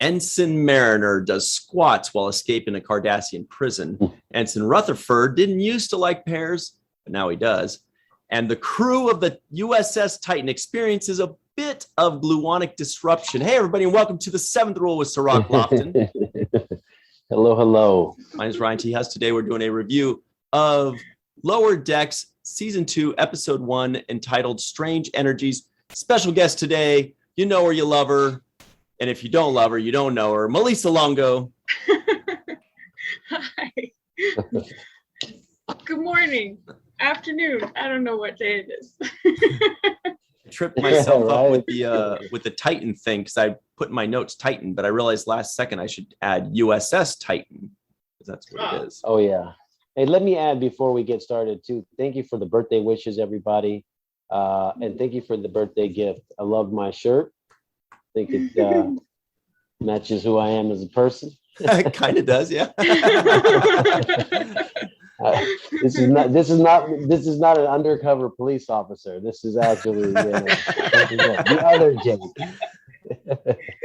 Ensign Mariner does squats while escaping a Cardassian prison. Ensign Rutherford didn't used to like pears, but now he does. And the crew of the USS Titan experiences a bit of gluonic disruption. Hey, everybody, and welcome to the Seventh Rule with Cirroc, Lofton. Hello, hello. My name is Ryan T. Husk. Today we're doing a review of Lower Decks Season 2, Episode 1, entitled Strange Energies. Special guest today, you know her, you love her. And if you don't love her, you don't know her. Malissa Longo. Hi. Good morning. Afternoon. I don't know what day it is. I tripped myself up with the Titan thing because I put in my notes Titan, but I realized last second I should add USS Titan because that's what it is. Oh, yeah. Hey, let me add before we get started, too. Thank you for the birthday wishes, everybody. And thank you for the birthday gift. I love my shirt. I think it matches who I am as a person. It kind of does, yeah. This is not an undercover police officer. This is actually the other Jake.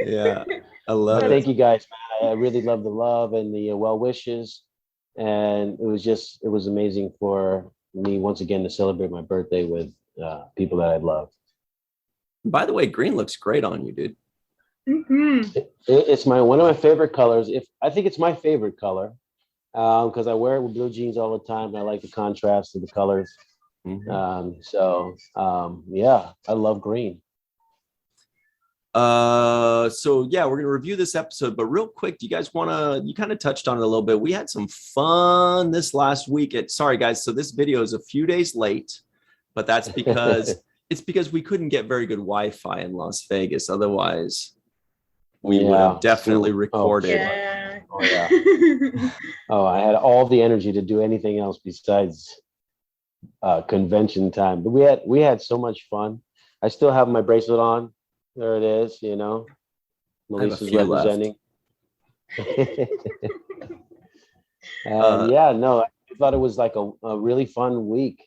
Yeah, I love it. Thank you guys, man. I really love the love and the well wishes, and it was amazing for me once again to celebrate my birthday with people that I love. By the way, green looks great on you, dude. Mm-hmm. It's one of my favorite colors. I think it's my favorite color because I wear it with blue jeans all the time. And I like the contrast of the colors. Mm-hmm. Yeah, I love green. So yeah, we're gonna review this episode, but real quick, do you guys you kind of touched on it a little bit. We had some fun this last week. Sorry guys, so this video is a few days late, but that's because it's because we couldn't get very good Wi-Fi in Las Vegas. Otherwise, we would have definitely recorded. Oh, yeah. I had all the energy to do anything else besides convention time. But we had so much fun. I still have my bracelet on. There it is, you know. Melissa's representing. I thought it was like a really fun week.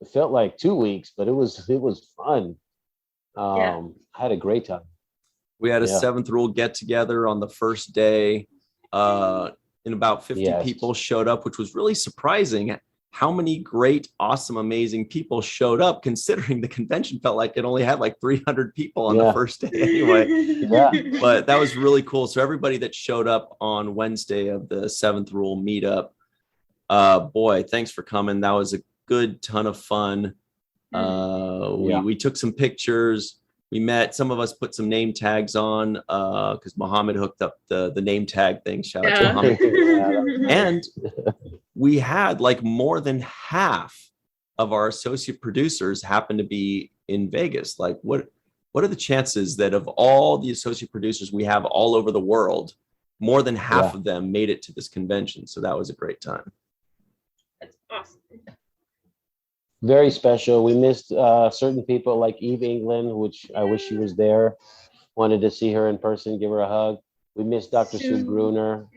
It felt like 2 weeks, but it was fun. I had a great time. We had a Seventh Rule get together on the first day. And about 50 people showed up, which was really surprising. How many great, awesome, amazing people showed up, considering the convention felt like it only had like 300 people on the first day anyway. But that was really cool. So everybody that showed up on Wednesday of the Seventh Rule meetup, boy, thanks for coming. That was a good ton of fun. We took some pictures. We met, some of us put some name tags on because Muhammad hooked up the name tag thing. Shout out to Muhammad. And we had like more than half of our associate producers happen to be in Vegas. Like what are the chances that of all the associate producers we have all over the world, more than half of them made it to this convention? So that was a great time. That's awesome. Very special. We missed certain people like Eve England, which I wish she was there. Wanted to see her in person, give her a hug. We missed Dr. Sue Gruner.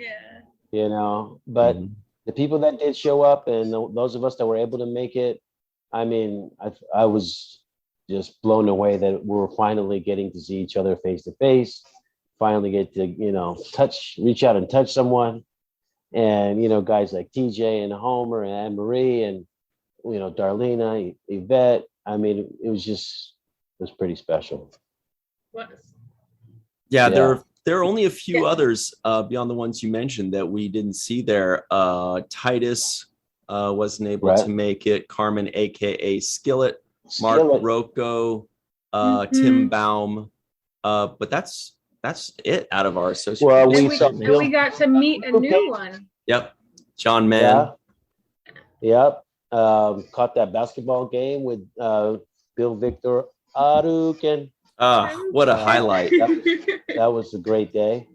You know, but the people that did show up and those of us that were able to make it, I mean, I was just blown away that we were finally getting to see each other face to face, finally get to, you know, reach out and touch someone. And, you know, guys like TJ and Homer and Anne Marie and, you know, Darlena, Yvette. I mean, it was pretty special. Yeah, there are only a few others beyond the ones you mentioned that we didn't see there. Titus wasn't able to make it. Carmen, aka Skillet, Mark Roco, Tim Baum. But that's it out of our associate. Well, we got to meet a new one. Yep, John Mann. Yep. Caught that basketball game with Bill Victor Arucan. What a highlight. That was a great day.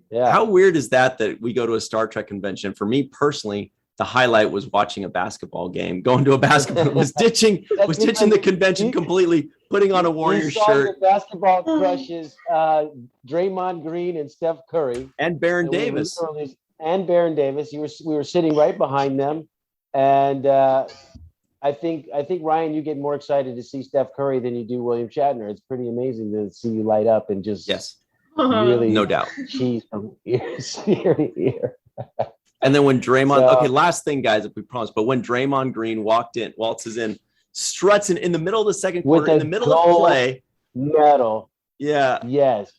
Yeah. How weird is that we go to a Star Trek convention? For me personally, the highlight was watching a basketball game. Going to a basketball was ditching the convention completely, putting on a Warrior shirt. The basketball crushes Draymond Green and Steph Curry. And Baron Davis. We were sitting right behind them. And I think Ryan, you get more excited to see Steph Curry than you do William Shatner. It's pretty amazing to see you light up and just really, no doubt, cheese from ear to ear. And then when Draymond, okay, last thing, guys, if we promise, but when Draymond Green waltzes in, struts in the middle of the second quarter, in the middle of play, medal. Yeah. Yes.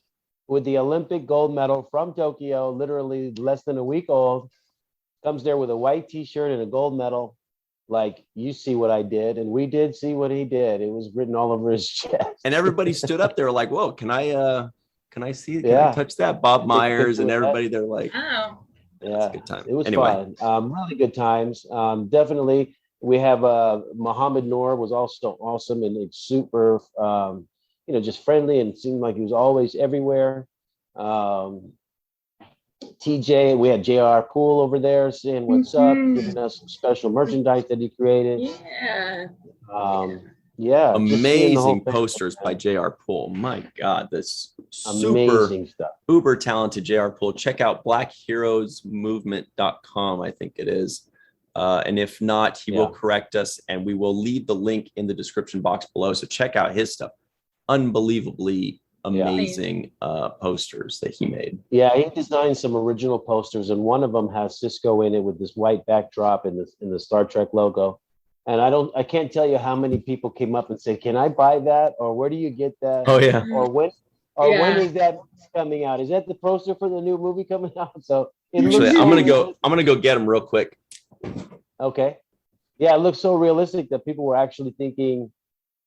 With the Olympic gold medal from Tokyo, literally less than a week old, comes there with a white t-shirt and a gold medal. Like, you see what I did, and we did see what he did. It was written all over his chest. And everybody stood up there like, whoa, can I see it? Can I touch that? Bob Myers and everybody, they're like, oh. Yeah, good time. It was anyway. fun. Really good times. Definitely. We have Muhammad Noor was also awesome and it's super, just friendly and seemed like he was always everywhere. TJ, we had JR Poole over there saying what's up, giving us some special merchandise that he created. Yeah. Amazing posters by JR Poole. My God, this amazing stuff. Uber talented JR Poole. Check out blackheroesmovement.com, I think it is. And if not, he will correct us, and we will leave the link in the description box below. So check out his stuff. Unbelievably amazing posters that he made. Yeah, he designed some original posters, and one of them has Sisko in it with this white backdrop and the Star Trek logo. And I can't tell you how many people came up and said, "Can I buy that?" Or "Where do you get that?" Oh yeah. Or when is that coming out? Is that the poster for the new movie coming out? So actually, I'm gonna go get them real quick. Okay. Yeah, it looks so realistic that people were actually thinking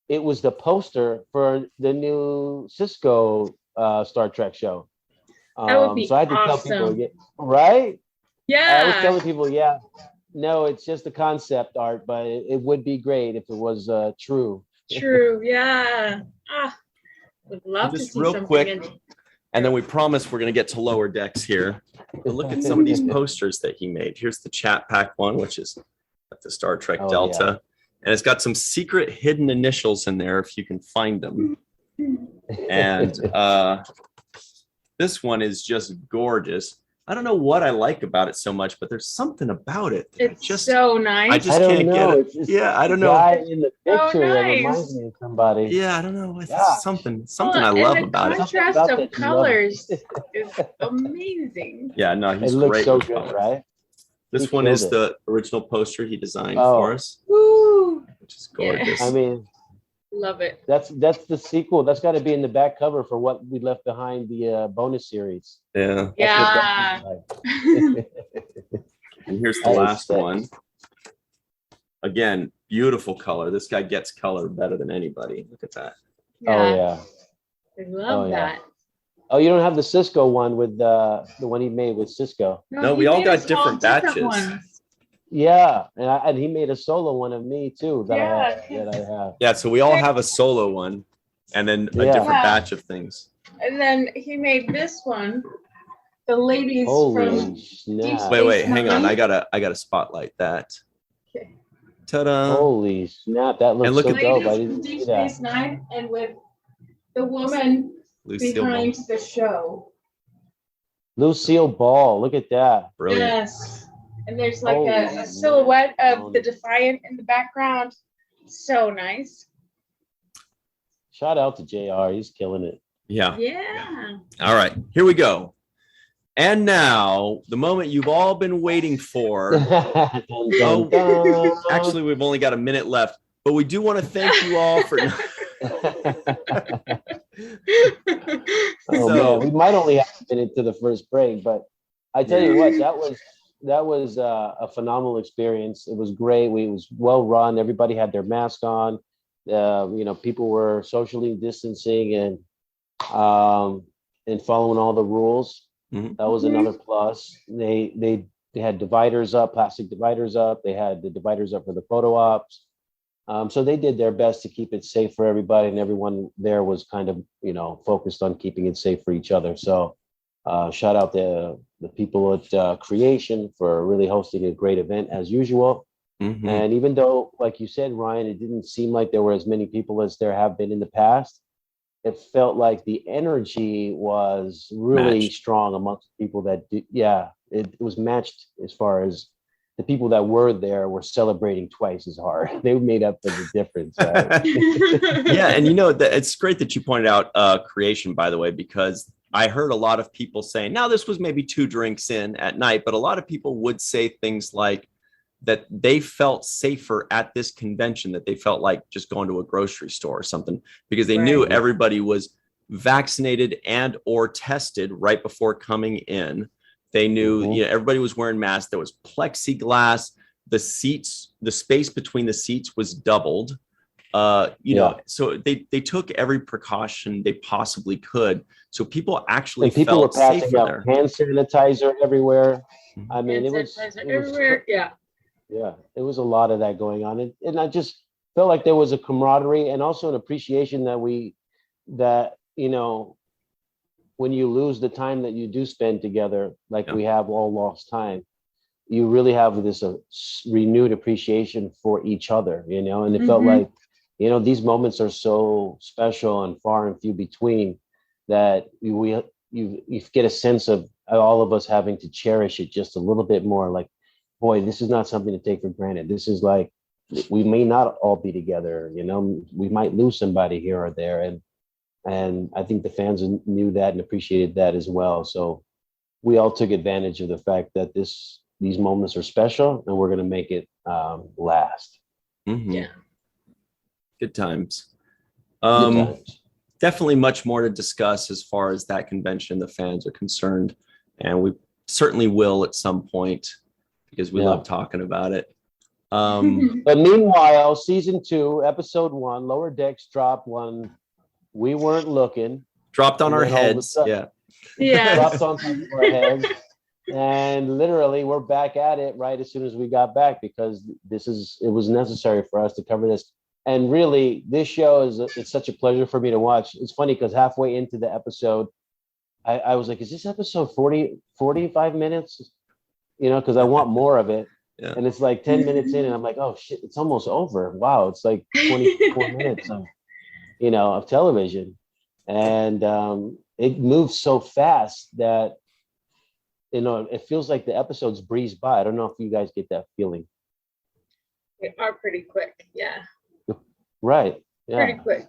it was the poster for the new Sisko Star Trek show. That would be so I had to awesome. tell people, right? Yeah. I was telling people, no, it's just a concept art, but it would be great if it was true. True, yeah. Would love just to see real something quick, and then we promise we're going to get to lower decks here. But look at some of these posters that he made. Here's the chat pack one, which is the Star Trek Delta. And it's got some secret hidden initials in there if you can find them. And this one is just gorgeous. I don't know what I like about it so much, but there's something about it. It's just so nice. I can't get it. Yeah, I don't know. Guy in the picture that nice. reminds me of somebody. Yeah, I don't know. It's something I love about it. The contrast of colors is amazing. Yeah, no, he's it looks great. So good, right? This one is the original poster he designed for us, which is gorgeous. I mean, love it. That's the sequel. That's got to be in the back cover for what we left behind, the bonus series. Yeah. Yeah. And here's the last one. Again, beautiful color. This guy gets color better than anybody. Look at that. Yeah. Oh yeah. I love that. Oh, you don't have the Sisko one with the one he made with Sisko. No, we all got different batches. Yeah, and he made a solo one of me too that I have. Yeah, so we all have a solo one, and then a different batch of things. And then he made this one. The ladies from snap. Wait, hang on. I gotta spotlight that. Okay. Ta-da! Holy snap! That looks so dope. I didn't see that. Space Nine, and with the woman behind the show. Lucille Ball. Look at that. Brilliant. Yes. And there's like a silhouette of the Defiant in the background. So nice. Shout out to JR. He's killing it. Yeah. Yeah. All right. Here we go. And now, the moment you've all been waiting for. Dun, dun. Actually, we've only got a minute left, but we do want to thank you all for. Man, we might only have a minute to the first break, but I tell you what, that was a phenomenal experience. It was great. It was well run. Everybody had their mask on. People were socially distancing and following all the rules. Mm-hmm. That was another plus. They had dividers up, plastic dividers up. They had the dividers up for the photo ops. So they did their best to keep it safe for everybody, and everyone there was kind of, focused on keeping it safe for each other. So shout out to the people at Creation for really hosting a great event as usual. Mm-hmm. And even though, like you said, Ryan, it didn't seem like there were as many people as there have been in the past, it felt like the energy was really strong amongst people that it was matched as far as the people that were there were celebrating twice as hard. They made up for the difference. Right? Yeah, and it's great that you pointed out creation, by the way, because I heard a lot of people saying, now this was maybe 2 drinks in at night, but a lot of people would say things like that they felt safer at this convention, that they felt like just going to a grocery store or something, because they knew everybody was vaccinated and or tested right before coming in. They knew everybody was wearing masks. There was plexiglass. The seats, the space between the seats was doubled. So they took every precaution they possibly could. So people actually felt safer there. Hand sanitizer everywhere. I mean, it was everywhere. Yeah, it was a lot of that going on. And I just felt like there was a camaraderie and also an appreciation that when you lose the time that you do spend together, like we have all lost time, you really have this renewed appreciation for each other, and it felt like, these moments are so special and far and few between that you get a sense of all of us having to cherish it just a little bit more. Like, boy, this is not something to take for granted. This is like, we may not all be together, we might lose somebody here or there. And I think the fans knew that and appreciated that as well. So we all took advantage of the fact that these moments are special and we're going to make it last. Yeah. Good times. Good times. Definitely much more to discuss as far as that convention, the fans are concerned. And we certainly will at some point because we love talking about it. But meanwhile, season 2, episode 1, Lower Decks dropped one. We weren't looking. Dropped on our heads. Dropped on our heads. And literally, we're back at it right as soon as we got back because it was necessary for us to cover this. And really, this show it's such a pleasure for me to watch. It's funny because halfway into the episode, I was like, is this episode 45 minutes? Because I want more of it. Yeah. And it's like 10 minutes in and I'm like, oh shit, it's almost over. Wow, it's like 24 minutes of television. And it moves so fast that it feels like the episodes breeze by. I don't know if you guys get that feeling. They are pretty quick, Right. Yeah. Pretty quick.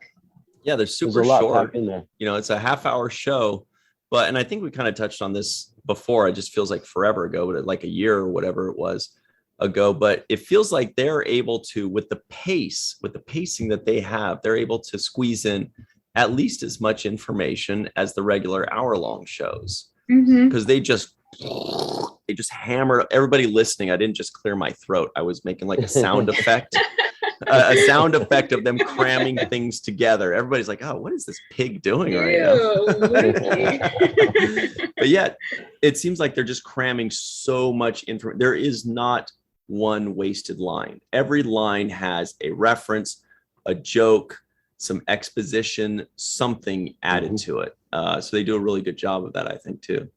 Yeah, they're super short. In there. It's a half-hour show, and I think we kind of touched on this before. It just feels like forever ago, but like a year or whatever it was ago. But it feels like they're able to, with the pacing that they have, they're able to squeeze in at least as much information as the regular hour-long shows because they just hammer everybody listening. I didn't just clear my throat. I was making like a sound effect. A sound effect of them cramming things together. Everybody's like, oh, what is this pig doing right now? But yet it seems like they're just cramming so much information. There is not one wasted line. Every line has a reference, a joke, some exposition, something added to it. So they do a really good job of that, I think, too.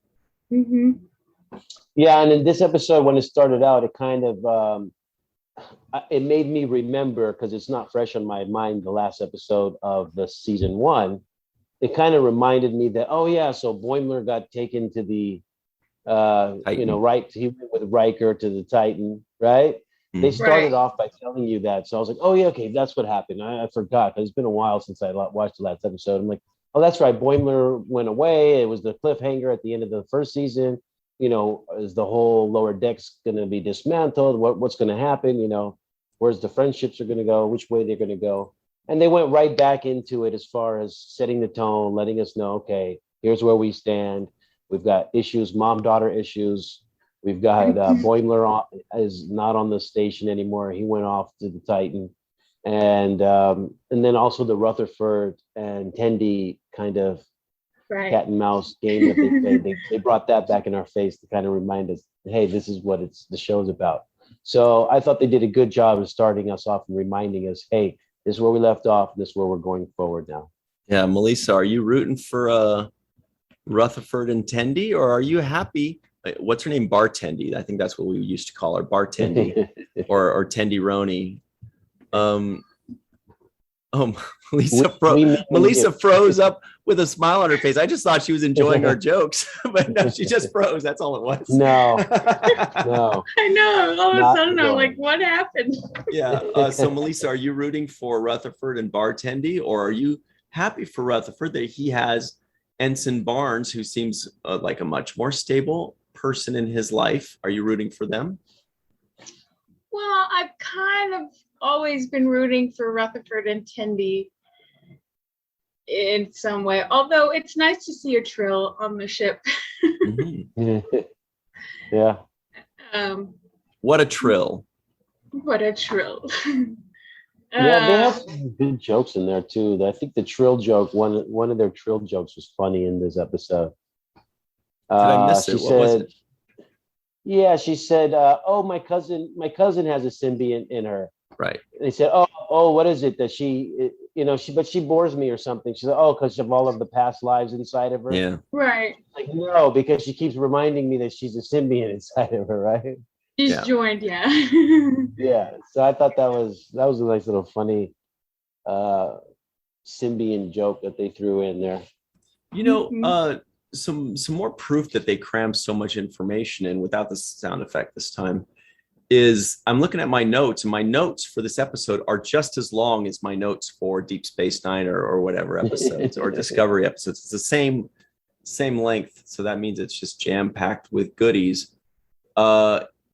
Yeah, and in this episode, when it started out, it kind of it made me remember, because it's not fresh on my mind, the last episode of the season 1. It kind of reminded me that, oh yeah, so Boimler got taken to the he went with Riker to the Titan, right? They started off by telling you that. So I was like, oh yeah, okay, that's what happened. I forgot, because it's been a while since I watched the last episode. I'm like, oh, that's right, Boimler went away. It was the cliffhanger at the end of the first season. Is the whole Lower Decks going to be dismantled? What's going to happen? Where's the friendships are going to go? Which way they're going to go? And they went right back into it as far as setting the tone, letting us know, okay, here's where we stand. We've got issues, mom-daughter issues. We've got Boimler is not on the station anymore. He went off to the Titan. And then also the Rutherford and Tendi kind of cat and mouse game that they played. They brought that back in our face to kind of remind us, hey, this is what the show's about. So I thought they did a good job of starting us off and reminding us, hey, this is where we left off. This is where we're going forward now. Yeah, Melissa, are you rooting for Rutherford and Tendi, or are you happy? What's her name? Bartendi. I think that's what we used to call her, Bartendi, or Tendi Roni. Melissa froze up with a smile on her face. I just thought she was enjoying our jokes, but no, she just froze. That's all it was. No. I know. All of a sudden, I'm like, what happened? Yeah. So, Melissa, are you rooting for Rutherford and Bartendy, or are you happy for Rutherford that he has Ensign Barnes, who seems like a much more stable person in his life? Are you rooting for them? Well, I've kind of always been rooting for Rutherford and Tendi in some way, although it's nice to see a Trill on the ship. Yeah. What a Trill. What a Trill. Yeah, they have some good jokes in there too. I think the Trill joke, one of their Trill jokes was funny in this episode. Did I miss it? What was it? Yeah, she said, "Oh, my cousin has a symbiont in her." Right. And they said, "Oh, what is it that she bores me or something?" She said, "Oh, because of all of the past lives inside of her." Yeah. Right. Like, no, because she keeps reminding me that she's a symbiont inside of her, right? She's joined, yeah. Yeah. So I thought that was a nice little funny symbiont joke that they threw in there. You know, some more proof that they crammed so much information in without the sound effect this time is I'm looking at my notes, and my notes for this episode are just as long as my notes for Deep Space Nine or whatever episodes or Discovery episodes. It's the same length, so that means it's just jam-packed with goodies.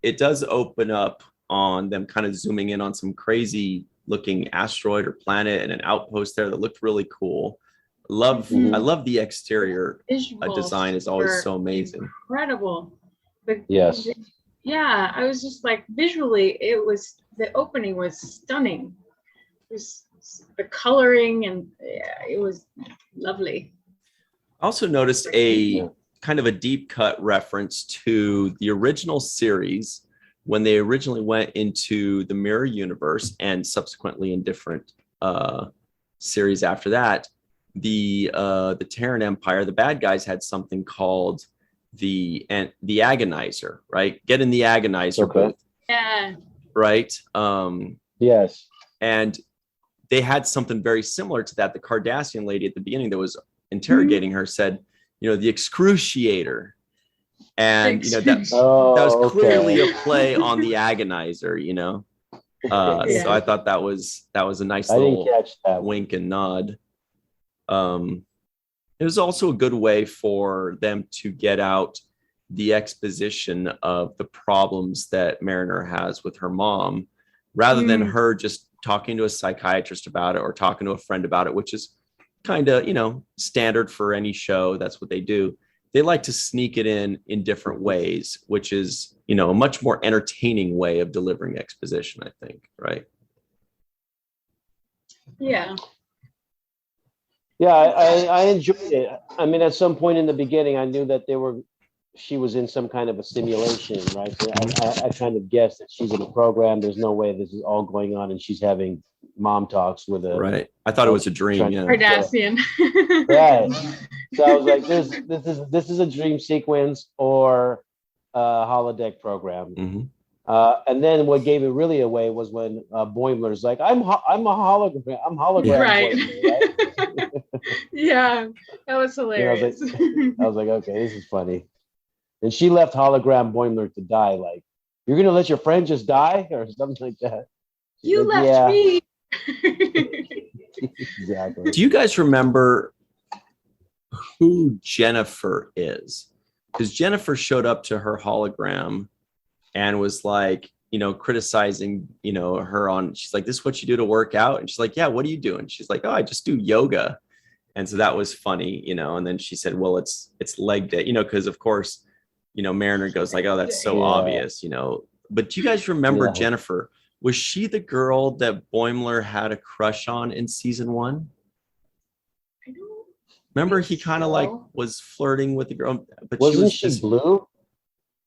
It does open up on them kind of zooming in on some crazy looking asteroid or planet and an outpost there that looked really cool. I love the exterior design is always so amazing. Incredible. Yes. Yeah, I was just like, visually, the opening was stunning. It was the coloring, and it was lovely. I also noticed a kind of a deep cut reference to the original series when they originally went into the mirror universe, and subsequently in different series after that. The Terran Empire, the bad guys had something called the agonizer, right? Get in the agonizer booth. Yeah. Right. Yes. And they had something very similar to that. The Cardassian lady at the beginning that was interrogating her said, the excruciator. And that was clearly a play on the agonizer, So I thought that was a nice little wink and nod. It was also a good way for them to get out the exposition of the problems that Mariner has with her mom, rather than her just talking to a psychiatrist about it or talking to a friend about it, which is kind of, standard for any show. That's what they do. They like to sneak it in different ways, which is, a much more entertaining way of delivering exposition, I think. Right. Yeah. Yeah, I enjoyed it. I mean, at some point in the beginning, I knew that she was in some kind of a simulation, right? So I kind of guessed that she's in a program. There's no way this is all going on, and she's having mom talks with a. Right. I thought it was a dream. Yeah. Cardassian. Right. So I was like, this is a dream sequence or a holodeck program. Mm-hmm. And then what gave it really away was when Boimler's like, I'm a hologram. I'm hologram. Right. Boimler, right? Yeah, that was hilarious. I was like, okay, this is funny. And she left hologram Boimler to die. Like, you're gonna let your friend just die or something like that. You left me. Exactly. Do you guys remember who Jennifer is? Because Jennifer showed up to her hologram and was like, criticizing, her on, she's like, this is what you do to work out. And she's like, yeah, what are you doing? She's like, oh, I just do yoga. And so that was funny, and then she said, well, it's leg day, because of course, Mariner goes like, oh, that's so obvious, but do you guys remember Jennifer? Was she the girl that Boimler had a crush on in season 1? I don't remember he kind of like was flirting with the girl, but wasn't she was she blue?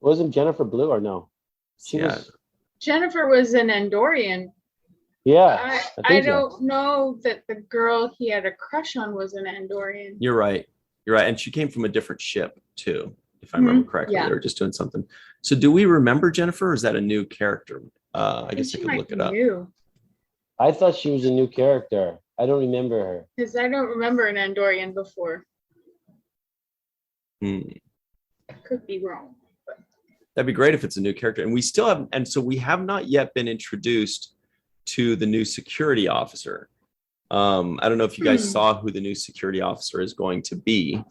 Wasn't Jennifer blue or no? Jennifer was an Andorian. Yeah. I don't know that the girl he had a crush on was an Andorian. You're right. And she came from a different ship too, if I remember correctly. Yeah. They were just doing something. So do we remember Jennifer, or is that a new character? I guess I could look it up. I thought she was a new character. I don't remember her. Because I don't remember an Andorian before. I could be wrong. But. That'd be great if it's a new character. And we still have, and so we have not yet been introduced to the new security officer. I don't know if you guys saw who the new security officer is going to be.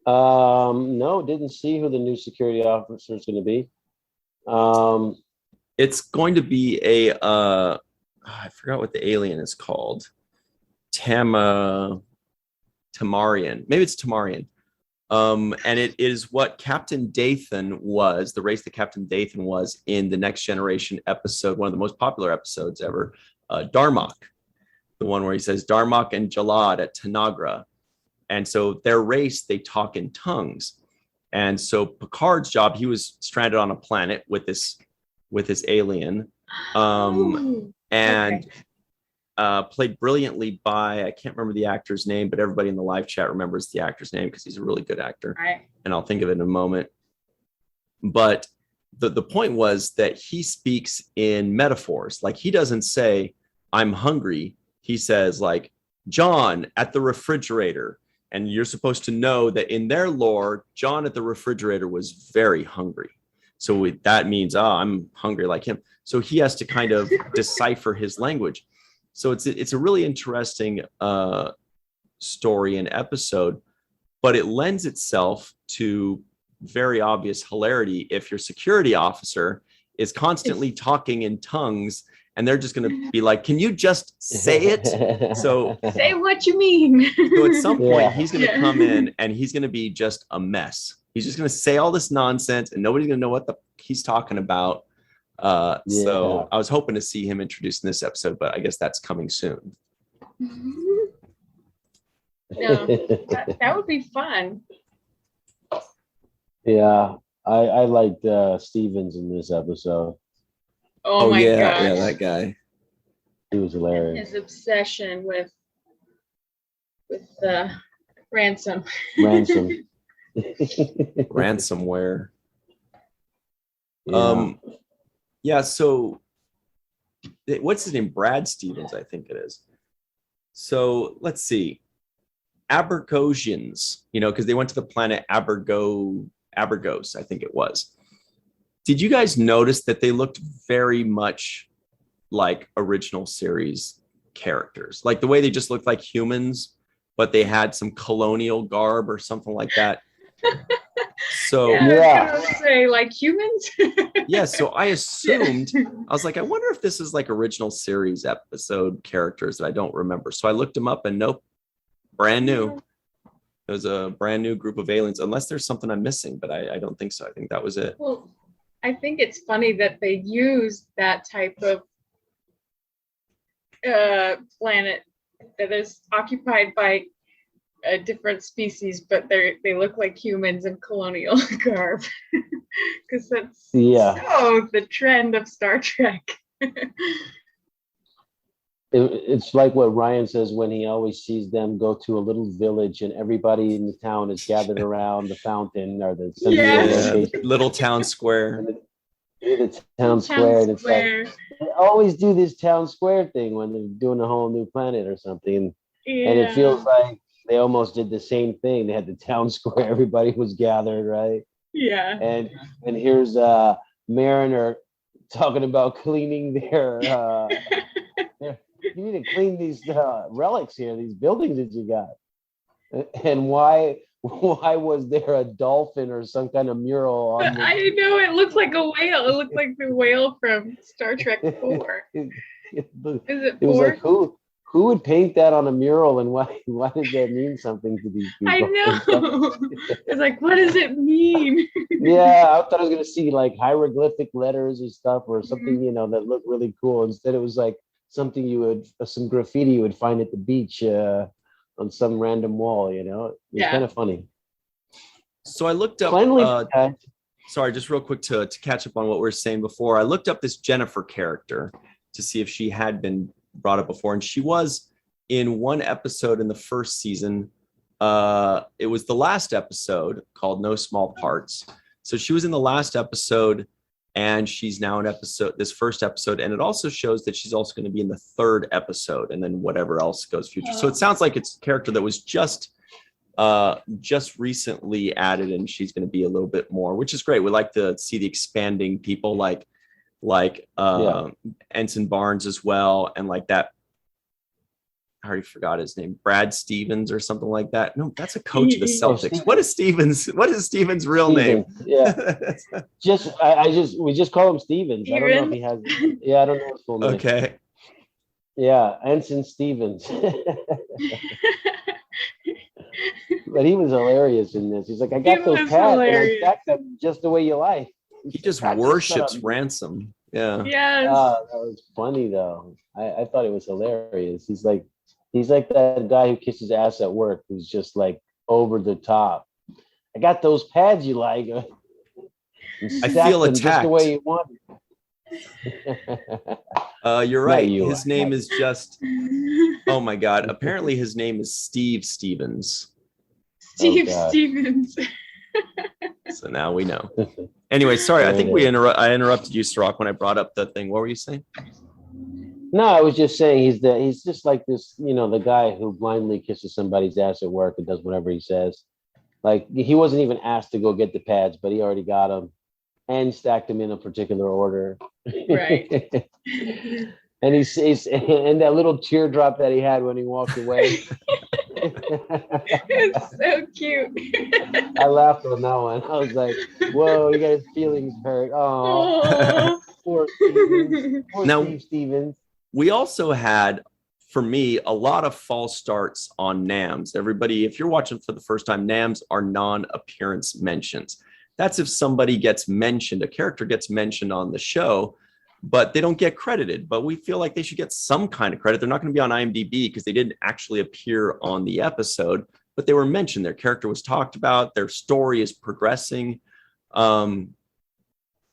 No, didn't see who the new security officer is going to be. It's going to be I forgot what the alien is called. Tamarian. Maybe it's Tamarian. And it is what Captain Dathan was, the race that Captain Dathan was in the Next Generation episode, one of the most popular episodes ever, Darmok, the one where he says Darmok and Jalad at Tanagra. And so their race, they talk in tongues. And so Picard's job, he was stranded on a planet with this alien, played brilliantly by, I can't remember the actor's name, but everybody in the live chat remembers the actor's name because he's a really good actor. Right. And I'll think of it in a moment. But the point was that he speaks in metaphors. Like, he doesn't say, I'm hungry. He says, like, John at the refrigerator. And you're supposed to know that in their lore, John at the refrigerator was very hungry. So that means, I'm hungry like him. So he has to kind of decipher his language. So it's a really interesting story and episode, but it lends itself to very obvious hilarity if your security officer is constantly talking in tongues and they're just going to be like, can you just say it? So say what you mean. So at some point, he's going to come in and he's going to be just a mess. He's just going to say all this nonsense and nobody's going to know what he's talking about. So I was hoping to see him introduced in this episode, but I guess that's coming soon. No, that would be fun. Yeah, I liked Stevens in this episode. Oh my gosh. Yeah, that guy. He was hilarious. His obsession with ransom. Ransomware. So what's his name? Brad Stevens, I think it is. So let's see. Abergosians, because they went to the planet Abergos, I think it was. Did you guys notice that they looked very much like original series characters? Like the way they just looked like humans, but they had some colonial garb or something like that. So I was gonna say, like humans. So I assumed, I was like, I wonder if this is like original series episode characters that I don't remember. So I looked them up and nope, brand new. It was a brand new group of aliens, unless there's something I'm missing, but I don't think so. I think that was it. Well, I think it's funny that they use that type of planet that is occupied by a different species, but they look like humans in colonial garb, because that's so the trend of Star Trek. It's like what Ryan says when he always sees them go to a little village and everybody in the town is gathered around the fountain or the little town square. The town square. And it's like, they always do this town square thing when they're doing a whole new planet or something. And it feels like they almost did the same thing. They had the town square, everybody was gathered, right? Yeah. And here's Mariner talking about cleaning their you need to clean these relics here, these buildings that you got. And why was there a dolphin or some kind of mural on the... I know, it looks like a whale. It looked like the whale from Star Trek 4. Is it 4? It was like, who would paint that on a mural, and why did that mean something to these people? I know. It's like, what does it mean? Yeah, I thought I was going to see like hieroglyphic letters or stuff or something, that looked really cool. Instead, it was like something some graffiti you would find at the beach on some random wall, It was kind of funny. So I looked up, sorry, just real quick to catch up on what we were saying before. I looked up this Jennifer character to see if she had been brought up before. And she was in one episode in the first season. It was the last episode called No Small Parts. So she was in the last episode and she's now in this first episode, and it also shows that she's also going to be in the third episode, and then whatever else goes future. So it sounds like it's a character that was just recently added, and she's going to be a little bit more, which is great. We like to see the expanding people like Ensign Barnes as well, and like that. I already forgot his name, Brad Stevens or something like that. No, that's a coach of the Celtics. What is Stevens' real name? Yeah, we just call him Stevens. I don't know if he has. Yeah, I don't know his full name. Okay. Yeah, Ensign Stevens. But he was hilarious in this. He's like, I got those pads and I stacked them just the way you like. He just worships Ransom. Yeah. Yes. That was funny though. I thought it was hilarious. He's like that guy who kisses ass at work, who's just like over the top. I got those pads you like. I feel attacked. Just the way you want it. You're right. His name is just. Oh my God! Apparently, his name is Steve Stevens. Stevens. So now we know. Anyway, sorry. I think I interrupted you, Cirroc, when I brought up the thing. What were you saying? No, I was just saying he's just like this, the guy who blindly kisses somebody's ass at work and does whatever he says. Like he wasn't even asked to go get the pads, but he already got them and stacked them in a particular order. Right. And he's and that little teardrop that he had when he walked away. It's so cute. I laughed on that one. I was like, whoa, you got his feelings hurt. Oh, poor Stevens. Poor Stevens. We also had, for me, a lot of false starts on NAMs. Everybody, if you're watching for the first time, NAMs are non-appearance mentions. That's if somebody gets mentioned, a character gets mentioned on the show, but they don't get credited. But we feel like they should get some kind of credit. They're not going to be on IMDb because they didn't actually appear on the episode, but they were mentioned. Their character was talked about. Their story is progressing.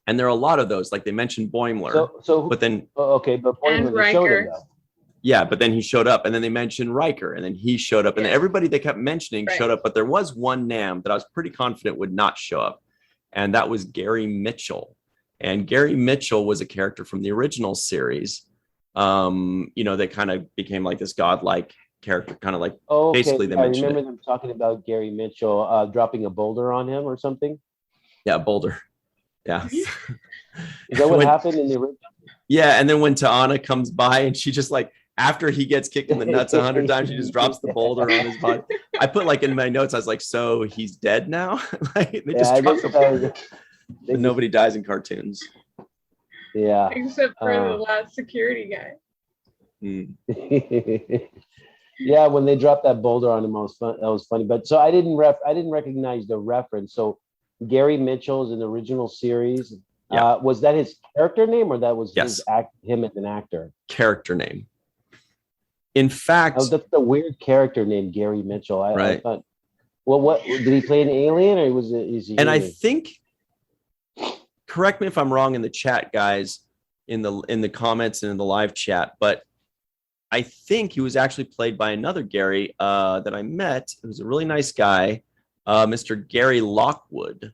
And there are a lot of those, like they mentioned Boimler, but then but Boimler showed him though. Yeah, but then he showed up, and then they mentioned Riker, and then he showed up, and then everybody they kept mentioning showed up. But there was one NAM that I was pretty confident would not show up, and that was Gary Mitchell. And Gary Mitchell was a character from the original series, that kind of became like this godlike character, kind of like basically they mentioned. I remember them talking about Gary Mitchell dropping a boulder on him or something. Yeah, boulder. Yeah. Is that what happened in the original? Yeah, and then when T'Ana comes by and she just like, after he gets kicked in the nuts 100 times, she just drops the boulder on his body. I put like in my notes, I was like, so he's dead now? Like they just drop the boulder. Nobody dies in cartoons. Yeah. Except for the last security guy. Yeah, when they dropped that boulder on him, that was funny. But so I didn't recognize the reference. So Gary Mitchell's in the original series. Yeah. Was that his character name, or that was him as an actor? Character name. In fact, that's a weird character name, Gary Mitchell. I thought, what did he play an alien, or was it? Is he? And human? I think, correct me if I'm wrong in the chat, guys, in the comments and in the live chat, but I think he was actually played by another Gary that I met. He was a really nice guy. Mr. Gary Lockwood,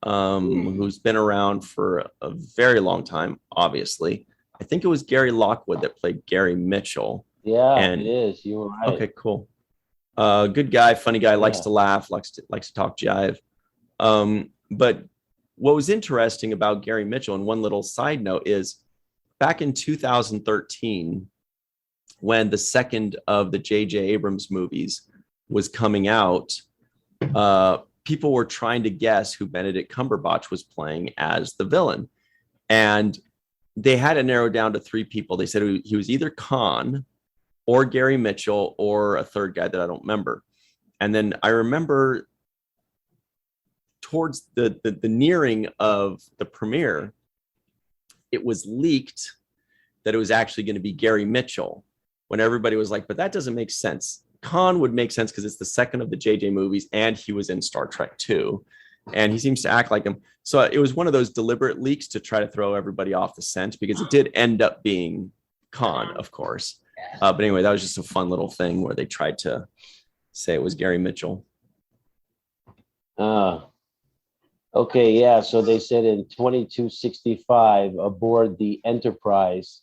who's been around for a very long time, obviously. I think it was Gary Lockwood that played Gary Mitchell. Yeah, it is. You were right. Okay, cool. Good guy, funny guy, likes to laugh, likes to talk jive. But what was interesting about Gary Mitchell, and one little side note, is back in 2013, when the second of the J.J. Abrams movies was coming out, people were trying to guess who Benedict Cumberbatch was playing as the villain. And they had it narrowed down to three people. They said he was either Khan or Gary Mitchell or a third guy that I don't remember. And then I remember towards the nearing of the premiere, it was leaked that it was actually going to be Gary Mitchell, when everybody was like, but that doesn't make sense. Khan would make sense because it's the second of the JJ movies and he was in Star Trek 2 and he seems to act like him. So it was one of those deliberate leaks to try to throw everybody off the scent, because it did end up being Khan, of course. But anyway, that was just a fun little thing where they tried to say it was Gary Mitchell. Okay, yeah. So they said in 2265 aboard the Enterprise,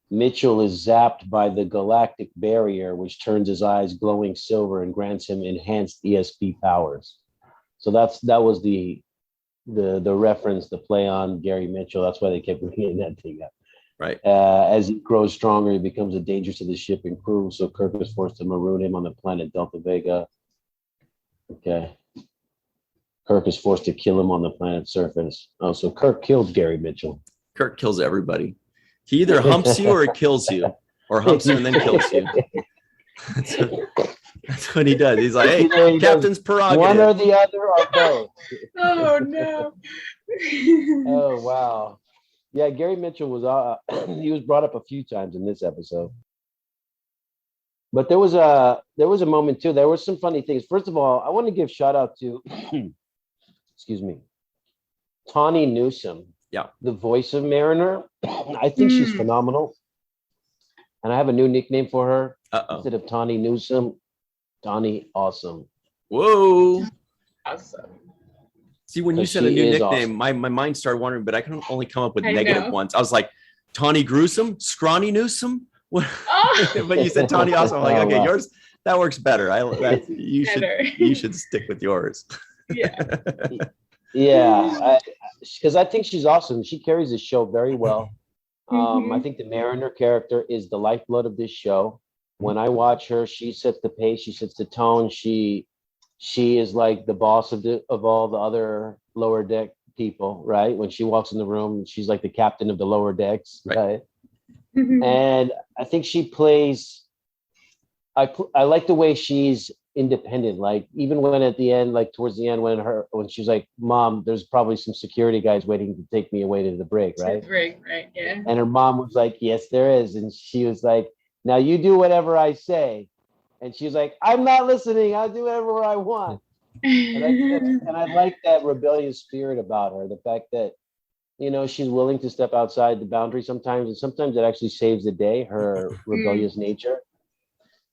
Mitchell is zapped by the galactic barrier, which turns his eyes glowing silver and grants him enhanced ESP powers. So that was the reference, the play on Gary Mitchell. That's why they kept bringing that thing up. Right. As he grows stronger, he becomes a danger to the ship and crew. So Kirk is forced to maroon him on the planet Delta Vega. Okay. Kirk is forced to kill him on the planet's surface. Oh, so Kirk killed Gary Mitchell. Kirk kills everybody. He either humps you or he kills you, or humps you and then kills you. That's what he does. He's like, hey, Captain's prerogative. One or the other or both. Oh, no. Oh, wow. Yeah, Gary Mitchell was he was brought up a few times in this episode. But there was a moment too. There were some funny things. First of all, I want to give shout out to excuse me, Tawny Newsome. Yeah. The voice of Mariner. I think she's phenomenal. And I have a new nickname for her. Instead of Tawny Newsome, Tawny Awesome. Whoa. Awesome. See, when you said a new nickname, awesome. my mind started wondering, but I can only come up with negative ones. I was like, Tawny Gruesome, Scrawny Newsome. Oh. But you said Tawny Awesome. I'm like, okay, yours, that works better. You should stick with yours. Yeah. Yeah, because I think she's awesome. She carries the show very well. I think the Mariner character is the lifeblood of this show. When I watch her, she sets the pace, she sets the tone. She is like the boss of all the other lower deck people, right? When she walks in the room, she's like the captain of the lower decks, right? And I think she plays. I like the way she's independent. Like even when at the end, like towards the end, when she's like, "Mom, there's probably some security guys waiting to take me away to the break," right? Right, yeah. And her mom was like, "Yes, there is," and she was like, "Now you do whatever I say." And she was like, "I'm not listening. I'll do whatever I want." And I like that rebellious spirit about her. The fact that, you know, she's willing to step outside the boundary sometimes, and sometimes it actually saves the day, her rebellious nature.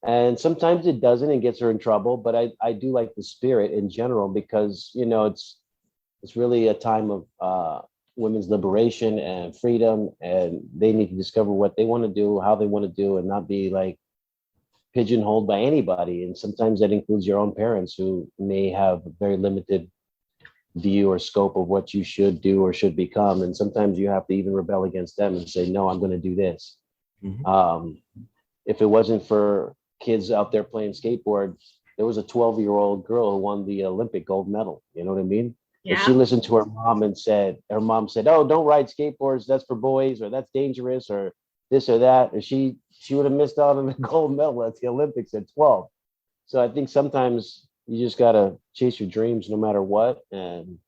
And sometimes it doesn't and gets her in trouble. But I do like the spirit in general because, you know, it's really a time of women's liberation and freedom, and they need to discover what they want to do, how they want to do, and not be like pigeonholed by anybody. And sometimes that includes your own parents who may have a very limited view or scope of what you should do or should become. And sometimes you have to even rebel against them and say, no, I'm going to do this. If it wasn't for kids out there playing skateboard, there was a 12-year-old girl who won the Olympic gold medal. You know what I mean? Yeah. If she listened to her mom and her mom said, oh, don't ride skateboards, that's for boys, or that's dangerous, or this or that, or she would have missed out on the gold medal at the Olympics at 12. So I think sometimes you just got to chase your dreams no matter what and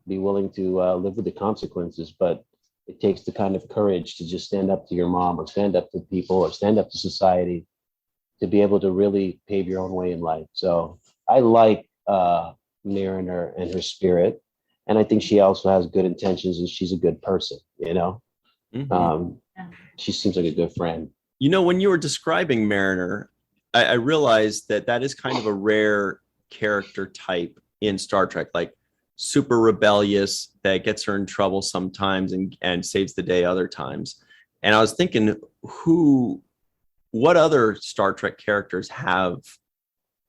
be willing to live with the consequences. But it takes the kind of courage to just stand up to your mom or stand up to people or stand up to society to be able to really pave your own way in life. So I like Mariner and her spirit. And I think she also has good intentions and she's a good person, you know? She seems like a good friend. You know, when you were describing Mariner, I realized that is kind of a rare character type in Star Trek, like super rebellious, that gets her in trouble sometimes and saves the day other times. And I was thinking, what other Star Trek characters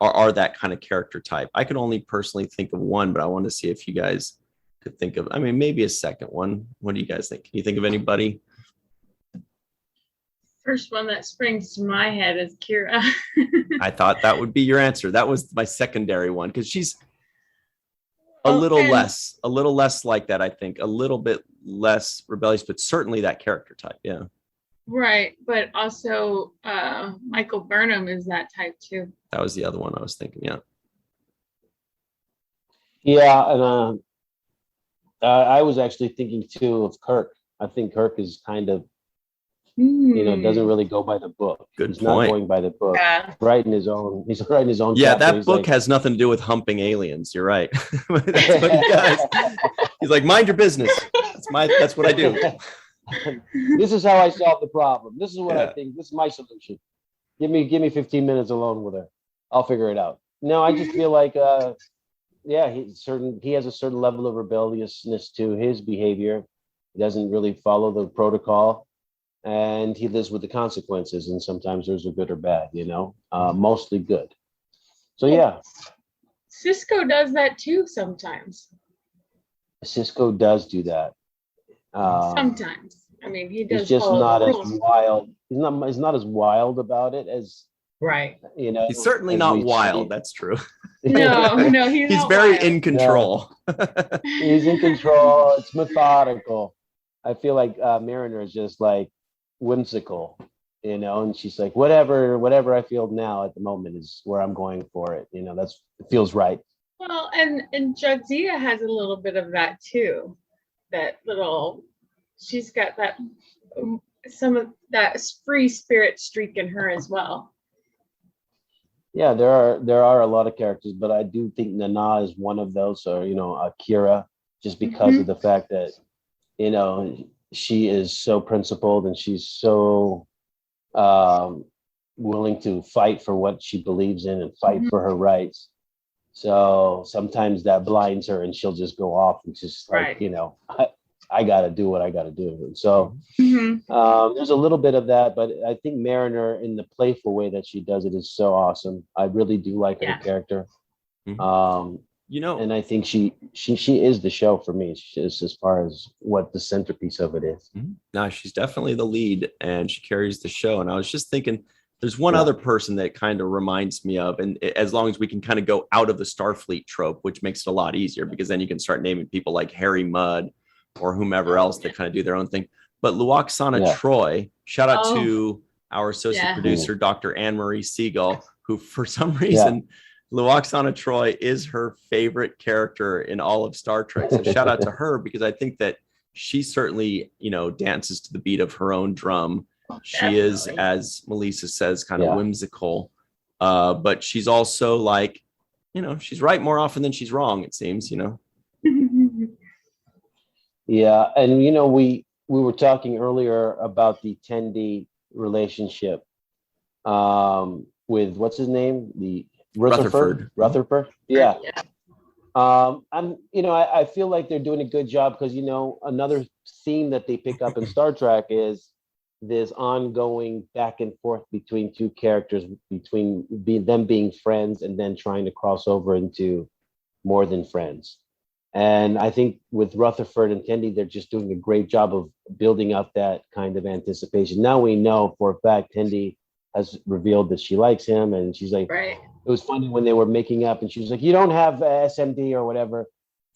are that kind of character type? I could only personally think of one, but I want to see if you guys could think of, maybe a second one. What do you guys think? Can you think of anybody? First one that springs to my head is Kira. I thought that would be your answer. That was my secondary one because she's a little less like that. I think a little bit less rebellious, but certainly that character type. Yeah. Right, but also Michael Burnham is that type too. That was the other one I was thinking. Yeah. Yeah, and I was actually thinking too of Kirk. I think Kirk is kind of, doesn't really go by the book. He's not going by the book. Yeah. He's writing his own. Yeah, that book has nothing to do with humping aliens. You're right. That's what he does. He's like, mind your business. That's what I do. This is how I solve the problem. This is what I think. This is my solution. Give me 15 minutes alone with her. I'll figure it out. No, I just feel like yeah, he has a certain level of rebelliousness to his behavior. He doesn't really follow the protocol, and he lives with the consequences. And sometimes those are good or bad, mostly good. So yeah, Sisko does that too sometimes. Sisko does do that. Sometimes. I mean, he does. He's just not as wild. He's not as wild about it as. Right. He's certainly not wild. That's true. No, he's very in control. No. He's in control. It's methodical. I feel like Mariner is just like whimsical, and she's like, whatever I feel now at the moment is where I'm going for it. It feels right. Well, and Jadzia has a little bit of that too. She's got that some of that free spirit streak in her as well. Yeah, there are a lot of characters, but I do think Nana is one of those, or Akira, just because of the fact that she is so principled and she's so willing to fight for what she believes in and fight for her rights. So sometimes that blinds her and she'll just go off and just like, I got to do what I got to do. And so there's a little bit of that, but I think Mariner, in the playful way that she does it, is so awesome. I really do like her character. And I think she is the show for me, just as far as what the centerpiece of it is. No, she's definitely the lead and she carries the show. And I was just thinking, there's one other person that kind of reminds me of, and as long as we can kind of go out of the Starfleet trope, which makes it a lot easier because then you can start naming people like Harry Mudd or whomever else that kind of do their own thing. But Luoxana Troy, shout out to our associate producer, Dr. Anne-Marie Segal, who for some reason, Luoxana Troy is her favorite character in all of Star Trek. So shout out to her because I think that she certainly, dances to the beat of her own drum. She is, as Melissa says, kind of whimsical, but she's also like, she's right more often than she's wrong, it seems, Yeah, and we were talking earlier about the Tendi relationship with what's his name, the Rutherford. Yeah. I feel like they're doing a good job because another theme that they pick up in Star Trek is this ongoing back and forth between two characters, between them being friends and then trying to cross over into more than friends. And I think with Rutherford and Tendi, they're just doing a great job of building up that kind of anticipation. Now we know for a fact Tendi has revealed that she likes him, and she's like, It was funny when they were making up, and she was like, "You don't have SMD or whatever,"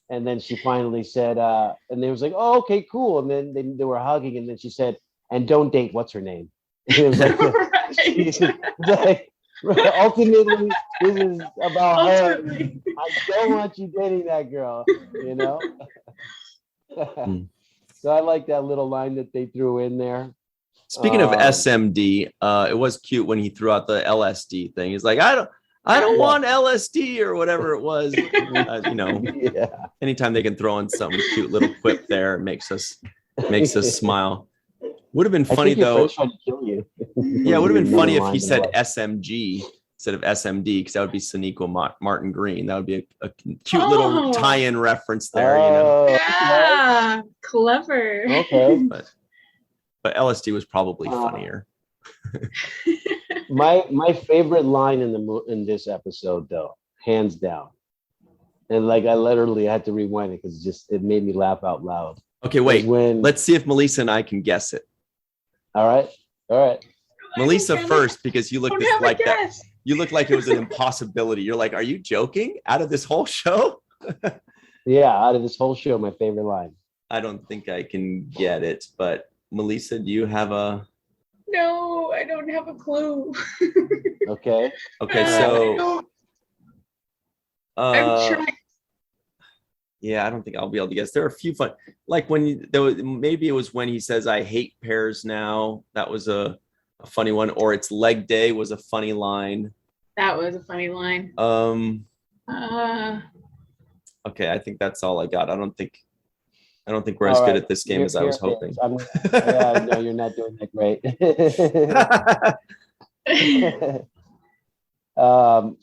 and then she finally said, and they was like, "Oh, okay, cool," and then they were hugging, and then she said, "And don't date what's her name." And it was like, ultimately, this is about her. I don't want you dating that girl, So I like that little line that they threw in there. Speaking of SMD, it was cute when he threw out the LSD thing. He's like, I don't want LSD or whatever it was. Anytime they can throw in some cute little quip there, it makes us smile. Would have been funny though. It would have been funny if he said SMG instead of SMD, because that would be Sonequa Martin Green. That would be a cute little tie-in reference there. Yeah, clever. Okay, but LSD was probably funnier. my favorite line in this episode, though, hands down, and like I literally had to rewind it because it made me laugh out loud. Okay, wait. Let's see if Melissa and I can guess it. All right. Melissa first, because you looked like that. You look like it was an impossibility. You're like, are you joking? Out of this whole show? Yeah, out of this whole show, my favorite line. I don't think I can get it, but Melissa, do you have a? No, I don't have a clue. Okay, so I'm trying. Yeah, I don't think I'll be able to guess. There are a few fun, like maybe it was when he says, "I hate pears now." That was a funny one, or "It's leg day" was a funny line. That was a funny line. Okay, I think that's all I got. I don't think we're as good at this game as I was hoping. No, you're not doing that great.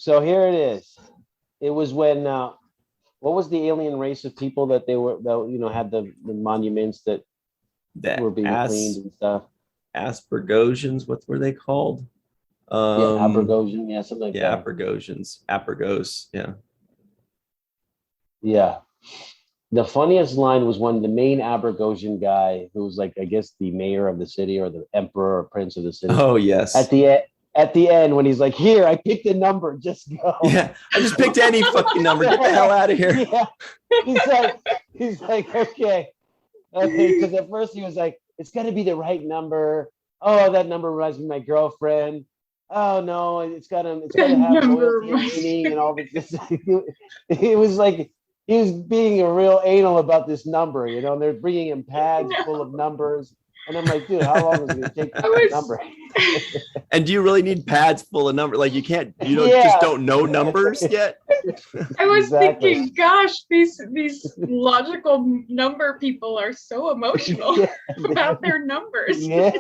So here it is. It was when what was the alien race of people that had the monuments that were being cleaned and stuff? Aspergosians, what were they called? Abrogosian, something like that. Yeah, Apragos, yeah. Yeah. The funniest line was when the main Abrogosian guy, who was like, I guess, the mayor of the city or the emperor or prince of the city. Oh, yes. At the end, when he's like, "Here, I picked a number, just go." Yeah, I just picked any fucking number. Get the hell out of here. Yeah. He's like, okay. Because at first he was like, it's got to be the right number. Oh, that number reminds me of my girlfriend. Oh no, it's got to have loyalty and meaning and all this. It was like he was being a real anal about this number, and they're bringing him pads full of numbers. And I'm like, dude, how long is it going to take to get a number? And do you really need pads full of numbers? Like you just don't know numbers yet? I was thinking, gosh, these logical number people are so emotional about their numbers. Yeah.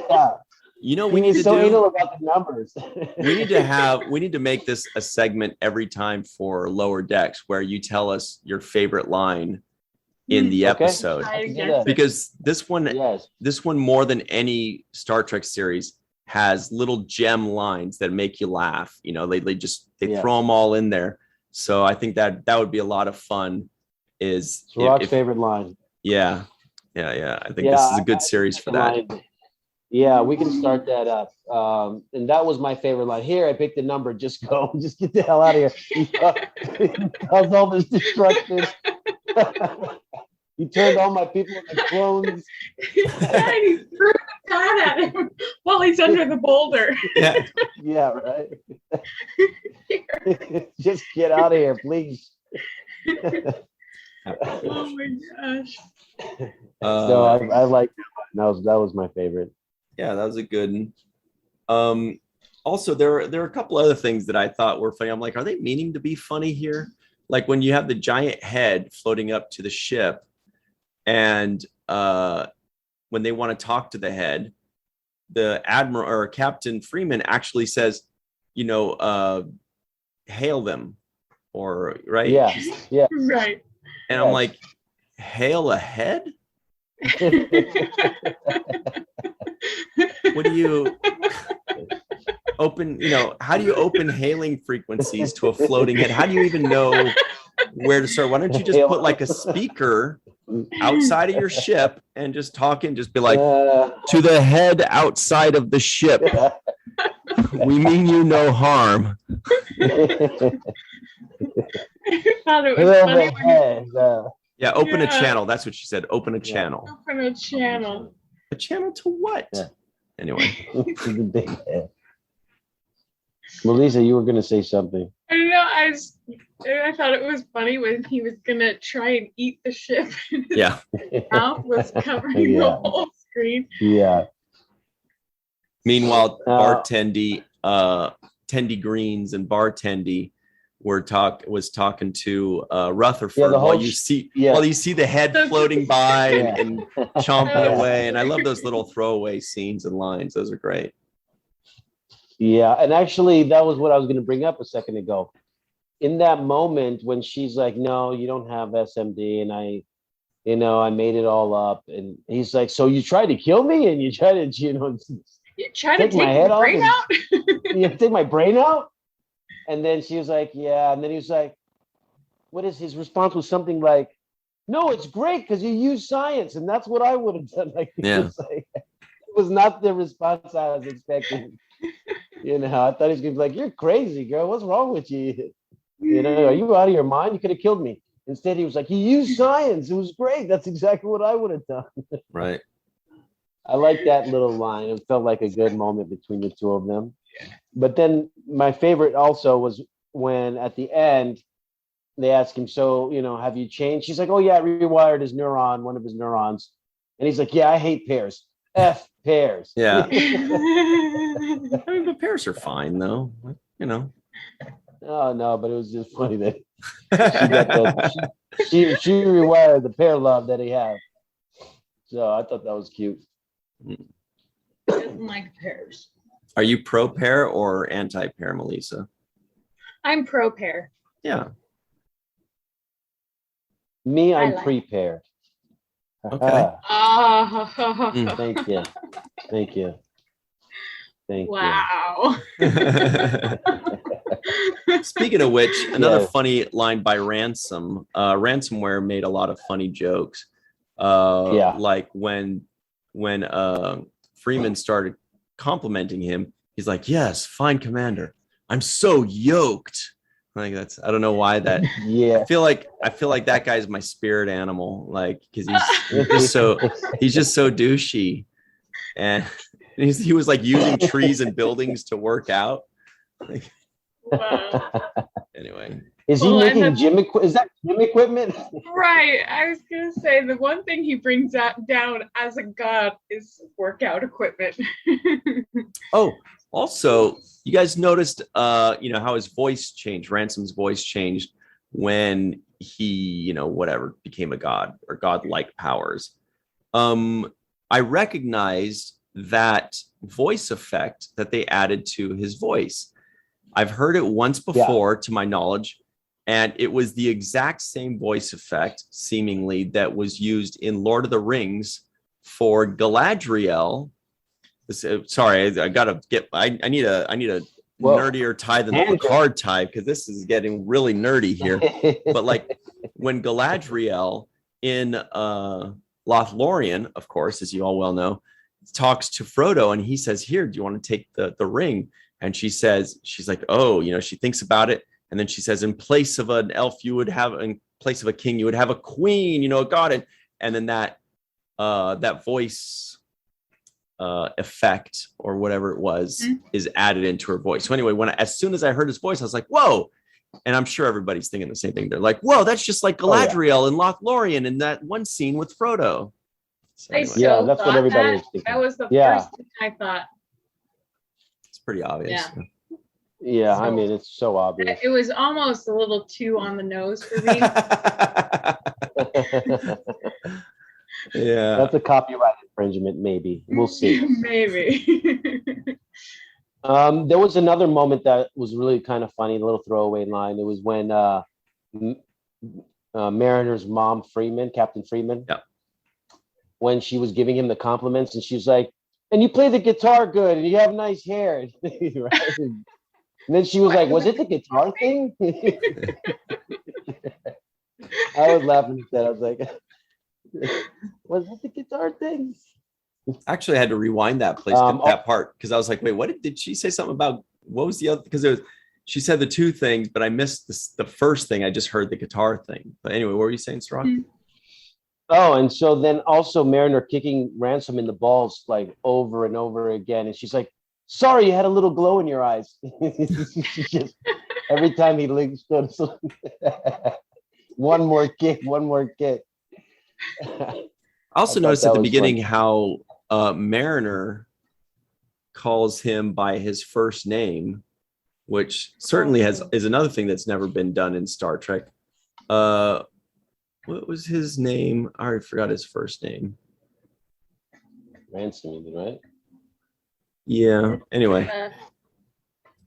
We need to so anal about the numbers. we need to make this a segment every time for Lower Decks where you tell us your favorite line in the episode, because this one more than any Star Trek series has little gem lines that make you laugh. They throw them all in there. So I think that would be a lot of fun. Is Cirroc's favorite line? Yeah. I think this is a good series for that. Yeah, we can start that up. And that was my favorite line. Here, I picked a number. Just go. Just get the hell out of here. Cause all this destruction. He turned all my people into clones. Yeah, and he threw the pad at him while he's under the boulder. Yeah, right. Just get out of here, please. Oh my gosh. So I like that. That was my favorite. Yeah, that was a good one. Also, there are a couple other things that I thought were funny. I'm like, are they meaning to be funny here? Like when you have the giant head floating up to the ship, and when they want to talk to the head, the admiral or Captain Freeman actually says, hail them, or right? Yeah, right. And I'm like, hail a head? What do you open? How do you open hailing frequencies to a floating head? How do you even know where to start? Why don't you just put like a speaker outside of your ship and just talk and just be like, to the head outside of the ship, we mean you no harm. I thought it was funny. Yeah, open a channel. That's what she said. Open a channel. Open a channel. A channel to what? Yeah. Anyway. Melissa, you were going to say something. I don't know. I thought it was funny when he was going to try and eat the ship. And his mouth was covering the whole screen. Yeah. Meanwhile, Tendy Greens and Bartendy was talking to Rutherford while you see the head floating by and chomping away. And I love those little throwaway scenes and lines. Those are great. Yeah, and actually that was what I was going to bring up a second ago. In that moment when she's like, "No, you don't have SMD," and I made it all up, and he's like, "So you tried to kill me, and you tried to, you tried to take my head off, you take my brain out?" And then she was like, "Yeah," and then he was like, "What is his response?" Was something like, "No, it's great because you use science, and that's what I would have done." Like, it was not the response I was expecting. I thought he was gonna be like, "You're crazy, girl. What's wrong with you? Are you out of your mind? You could have killed me." Instead, he was like, "You used science. It was great. That's exactly what I would have done." Right. I like that little line. It felt like a good moment between the two of them. Yeah. But then my favorite also was when at the end they ask him, "So, have you changed?" She's like, "Oh yeah, I rewired one of his neurons." And he's like, "Yeah, I hate pears. F pears." Yeah. The pears are fine though. Oh no, but it was just funny that she rewired the pear love that he had. So I thought that was cute. I don't like pears. Are you pro pear or anti pear, Melissa? I'm pro pear. Yeah. Me, I'm prepared. Okay. Thank you. Thank you. Thank wow. you. Speaking of which, another funny line by Ransom. Ransomware made a lot of funny jokes. Like when Freeman started complimenting him, he's like, "Yes, fine, Commander. I'm so yoked." Like that's, I don't know why that. Yeah. I feel like that guy's my spirit animal. Like, because he's just so douchey, and he was like using trees and buildings to work out. Like, wow. Anyway. Is he making gym equipment? Is that gym equipment? Right. I was going to say the one thing he brings down as a god is workout equipment. Oh, also, you guys noticed, how his voice changed, Ransom's voice changed when he, whatever, became a god or godlike powers. I recognized that voice effect that they added to his voice. I've heard it once before, to my knowledge. And it was the exact same voice effect, seemingly, that was used in Lord of the Rings for Galadriel. Sorry, I gotta get. I need a nerdier tie than the Picard tie, because this is getting really nerdy here. But like when Galadriel in Lothlorien, of course, as you all well know, talks to Frodo, and he says, "Here, do you want to take the ring?" And she's like, "Oh," she thinks about it. And then she says, in place of an elf, in place of a king, you would have a queen, a god. And then that voice effect or whatever it was is added into her voice. So anyway, as soon as I heard his voice, I was like, whoa. And I'm sure everybody's thinking the same thing. They're like, whoa, that's just like Galadriel in Lothlorien in that one scene with Frodo. So anyway. That's what everybody was thinking. That was the first thing I thought. It's pretty obvious. Yeah, I mean, it's so obvious. It was almost a little too on the nose for me. Yeah. That's a copyright infringement, maybe. We'll see. Maybe. There was another moment that was really kind of funny, a little throwaway line. It was when Mariner's mom, Captain Freeman, when she was giving him the compliments, and she was like, "And you play the guitar good, and you have nice hair." Right? And then she was like, "Was it the guitar thing?" I was laughing at that. I was like, "Was it the guitar thing?" Actually, I had to rewind that that part, because I was like, "Wait, what did she say something about? What was the other?" Because she said the two things, but I missed the first thing. I just heard the guitar thing. But anyway, what were you saying, Cirroc? Oh, and so then also Mariner kicking Ransom in the balls like over and over again, and she's like, "Sorry, you had a little glow in your eyes." Just, every time he links, one more kick. I also noticed at the beginning how Mariner calls him by his first name, which certainly is another thing that's never been done in Star Trek. What was his name? I already forgot his first name. Ransom, right? Yeah. Anyway,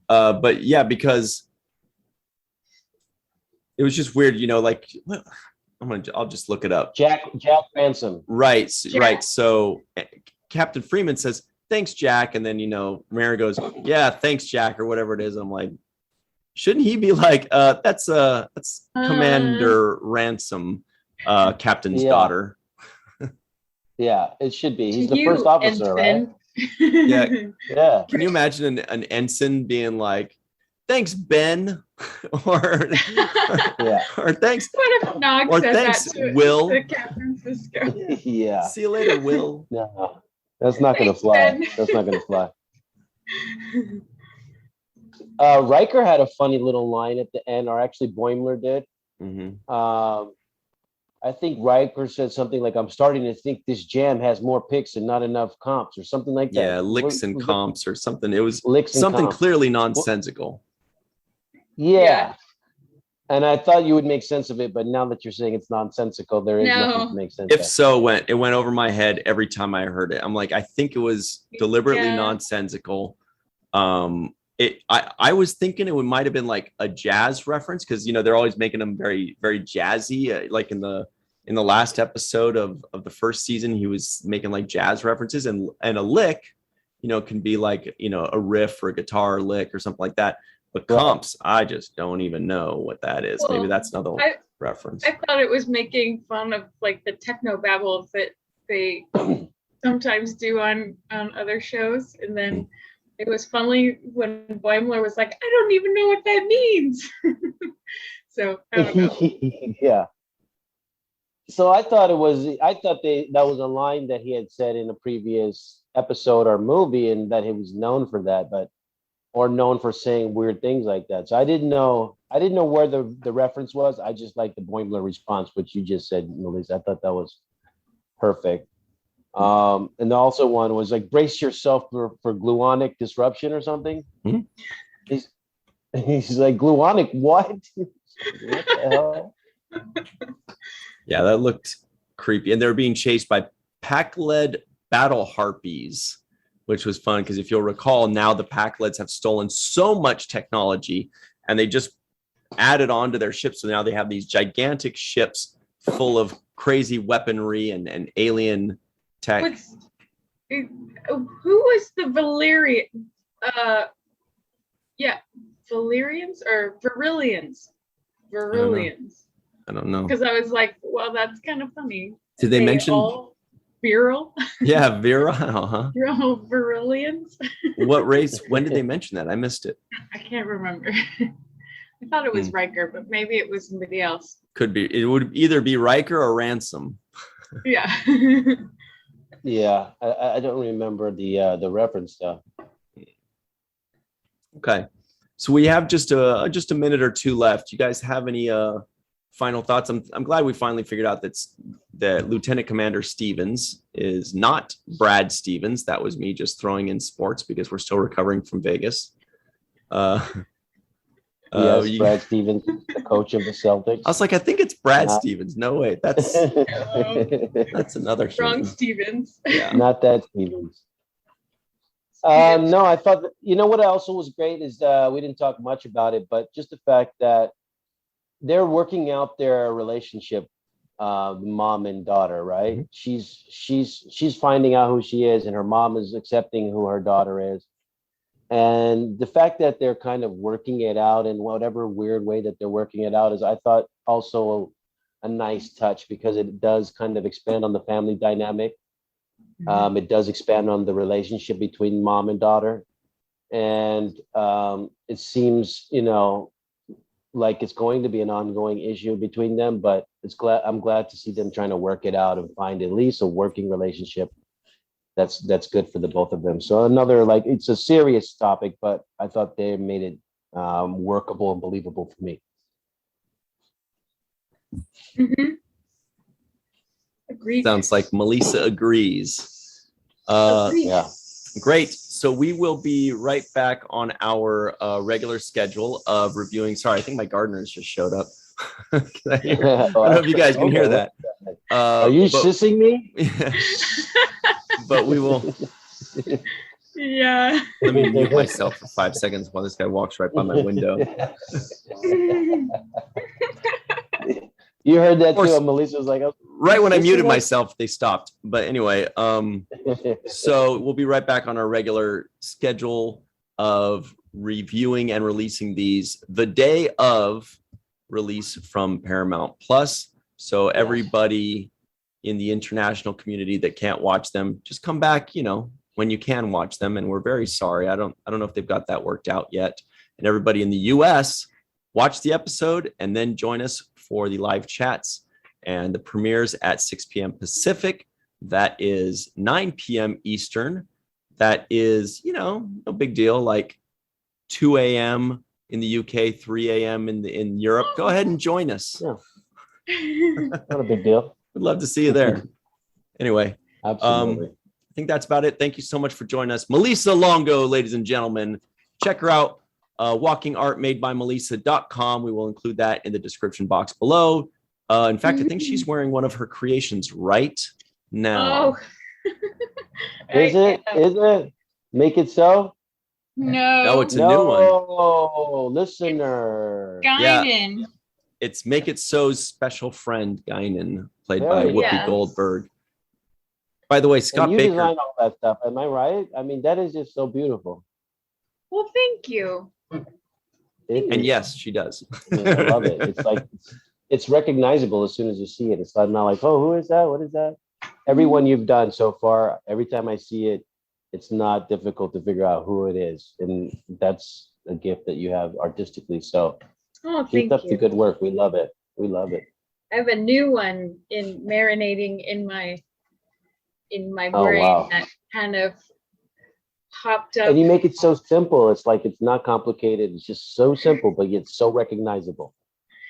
but yeah, because it was just weird, like I'll just look it up. Jack Ransom. Right. Right. So Captain Freeman says, "Thanks, Jack," and then Mariner goes, "Yeah, thanks, Jack," or whatever it is. I'm like, shouldn't he be like, that's Commander Ransom, Captain's daughter. Yeah, it should be. He's the first officer, right? Yeah. Can you imagine an ensign being like, "Thanks, Ben," or thanks, or thanks, Will. To Captain Sisko. Yeah. See you later, Will. No, that's not going to fly. Ben. That's not going to fly. Riker had a funny little line at the end, or actually Boimler did. Mm-hmm. I think Riker said something like, "I'm starting to think this jam has more picks and not enough comps," or something like that. Yeah, licks and comps or something. It was something clearly nonsensical. Yeah. And I thought you would make sense of it, but now that you're saying it's nonsensical, there is nothing to make sense of. If so, it went over my head every time I heard it. I'm like, I think it was deliberately nonsensical. I was thinking it might have been like a jazz reference, because they're always making them very, very jazzy. Like in the last episode of the first season, he was making like jazz references, and a lick, can be like a riff or a guitar lick or something like that. But comps, I just don't even know what that is. Well, maybe that's another reference. I thought it was making fun of like the techno babble that they sometimes do on other shows, and then it was funny when Boimler was like, "I don't even know what that means." So I don't know. Yeah. So I thought that was a line that he had said in a previous episode or movie, and that he was known for that, or known for saying weird things like that. So I didn't know where the reference was. I just like the Boimler response, which you just said, Melissa. I thought that was perfect. And also one was like, brace yourself for gluonic disruption or something. Mm-hmm. He's like, gluonic what? What the hell? Yeah, that looked creepy. And they were being chased by pack-led battle harpies, which was fun, because if you'll recall, now the pack-leds have stolen so much technology, and they just added on to their ships. So now they have these gigantic ships full of crazy weaponry and alien tech. Who was the Valerian? Valerians or Virillians? Virillians. I don't know. Because I was like, well, that's kind of funny. Did they mention all virile? Yeah, virile, huh? Virillians. What race? When did they mention that? I missed it. I can't remember. I thought it was Riker, but maybe it was somebody else. Could be. It would either be Riker or Ransom. Yeah. Yeah, I don't remember the reference though. Okay, so we have just a minute or two left. You guys have any final thoughts? I'm glad we finally figured out that Lieutenant Commander Stevens is not Brad Stevens. That was me just throwing in sports because we're still recovering from Vegas. Yes, Brad Stevens, the coach of the Celtics. I was like, I think it's Brad Stevens. No way, that's another wrong Stevens. Yeah. Not that Stevens. No, I thought what also was great is we didn't talk much about it, but just the fact that they're working out their relationship, mom and daughter, right? Mm-hmm. She's finding out who she is, and her mom is accepting who her daughter is. And the fact that they're kind of working it out in whatever weird way that they're working it out is, I thought, also a nice touch, because it does kind of expand on the family dynamic. Mm-hmm. It does expand on the relationship between mom and daughter. And it seems, like it's going to be an ongoing issue between them, but I'm glad to see them trying to work it out and find at least a working relationship that's good for the both of them. So another, like, it's a serious topic, but I thought they made it workable and believable for me. Mm-hmm. Agreed. Sounds like Melissa agrees. Yeah. Great. So we will be right back on our regular schedule of reviewing. Sorry, I think my gardeners just showed up. I don't know if you guys can hear that. Are you sissing me? But we will. Yeah. Let me mute myself for 5 seconds while this guy walks right by my window. You heard that too. Melissa was like, oh, right when I muted myself, they stopped. But anyway, so we'll be right back on our regular schedule of reviewing and releasing these the day of release from Paramount Plus. So everybody in the international community that can't watch them, just come back, when you can watch them. And we're very sorry. I don't know if they've got that worked out yet. And everybody in the US, watch the episode and then join us for the live chats. And the premieres at 6 p.m. Pacific. That is 9 p.m. Eastern. That is, no big deal, like 2 a.m. in the UK, 3 a.m. in Europe. Go ahead and join us. Yeah. Not a big deal. We'd love to see you there. Anyway, absolutely. I think that's about it. Thank you so much for joining us. Malissa Longo, ladies and gentlemen. Check her out. walkingartmadebymelissa.com. We will include that in the description box below. In fact, I think she's wearing one of her creations right now. Oh. Is it? Make it so? No, it's a new one. No, listener. Guinan. Yeah. It's Make It So's special friend, Guinan, played There by you Whoopi go. Goldberg. By the way, Scott And you Baker. design all that stuff, am I right? I mean, that is just so beautiful. Well, thank you. And yes, she does. I love it. It's like it's recognizable as soon as you see it. It's not like, oh, who is that? What is that? Everyone you've done so far, every time I see it, it's not difficult to figure out who it is. And that's a gift that you have artistically. So Oh, keep thank up you. the good work. We love it. We love it. I have a new one in marinating in my Oh, brain wow. that kind of popped up. And you make it so simple. It's like it's not complicated. It's just so simple, but yet so recognizable.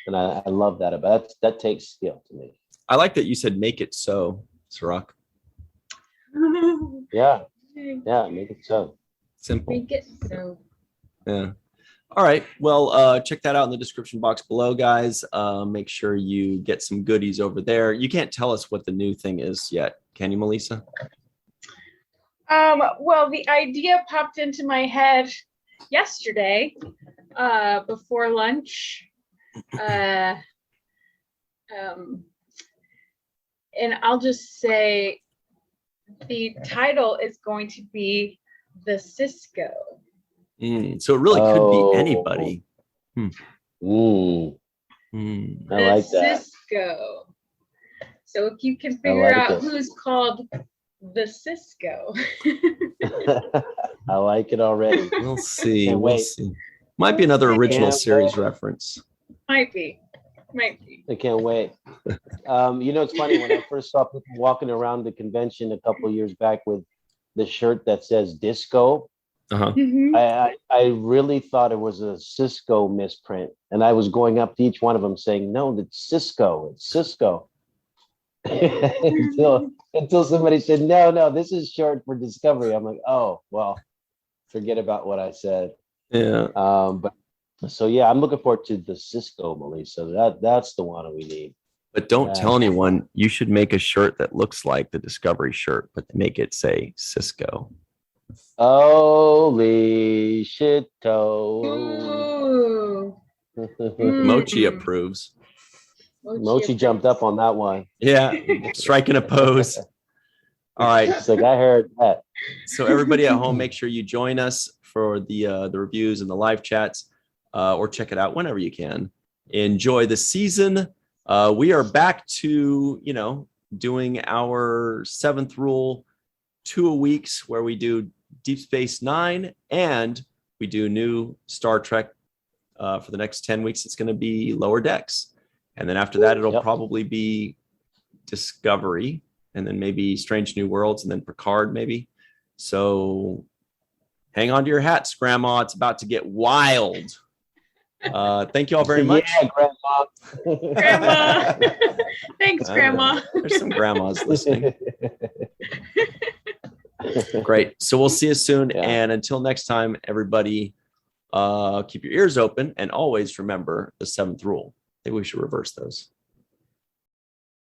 And I love that about it. That takes skill to me. I like that you said Make It So, Cirroc. Yeah. Yeah, make it so. Simple. Make it so. Yeah. All right. Well, check that out in the description box below, guys. Make sure you get some goodies over there. You can't tell us what the new thing is yet, can you, Melissa? Well, the idea popped into my head yesterday before lunch. And I'll just say the title is going to be the Sisko. So it really could be anybody. I The like that. Sisko. So if you can figure like out it. who's called the Sisko. I like it already. We'll see. Can't We'll wait. see. Might be another original Can't series wait. reference. Might be. I can't wait. It's funny when I first saw people walking around the convention a couple of years back with the shirt that says disco. Uh-huh. Mhm. I really thought it was a Cisco misprint, and I was going up to each one of them saying, "No, it's Cisco. It's Cisco." until somebody said, "No, this is short for Discovery." I'm like, "Oh, well, forget about what I said." Yeah. But so yeah, I'm looking forward to the Cisco, Melissa. That's the one we need. But don't tell anyone. You should make a shirt that looks like the Discovery shirt, but make it say Cisco. Holy shit! Ooh. Mochi approves. Mochi jumped up on that one. Yeah, striking a pose. All right. It's like I heard that. So everybody at home, make sure you join us for the reviews and the live chats, or check it out whenever you can. Enjoy the season. We are back to doing our 7th rule 2 a weeks, where we do Deep Space Nine and we do new Star Trek. For the next 10 weeks, it's going to be Lower Decks. And then after that, it'll probably be Discovery, and then maybe Strange New Worlds, and then Picard maybe. So hang on to your hats, Grandma. It's about to get wild. Thank you all very much. Yeah, Grandma. Grandma. Thanks, Grandma. There's some grandmas listening. Great. So we'll see you soon. Yeah. And until next time, everybody, keep your ears open and always remember the 7th rule. Maybe we should reverse those.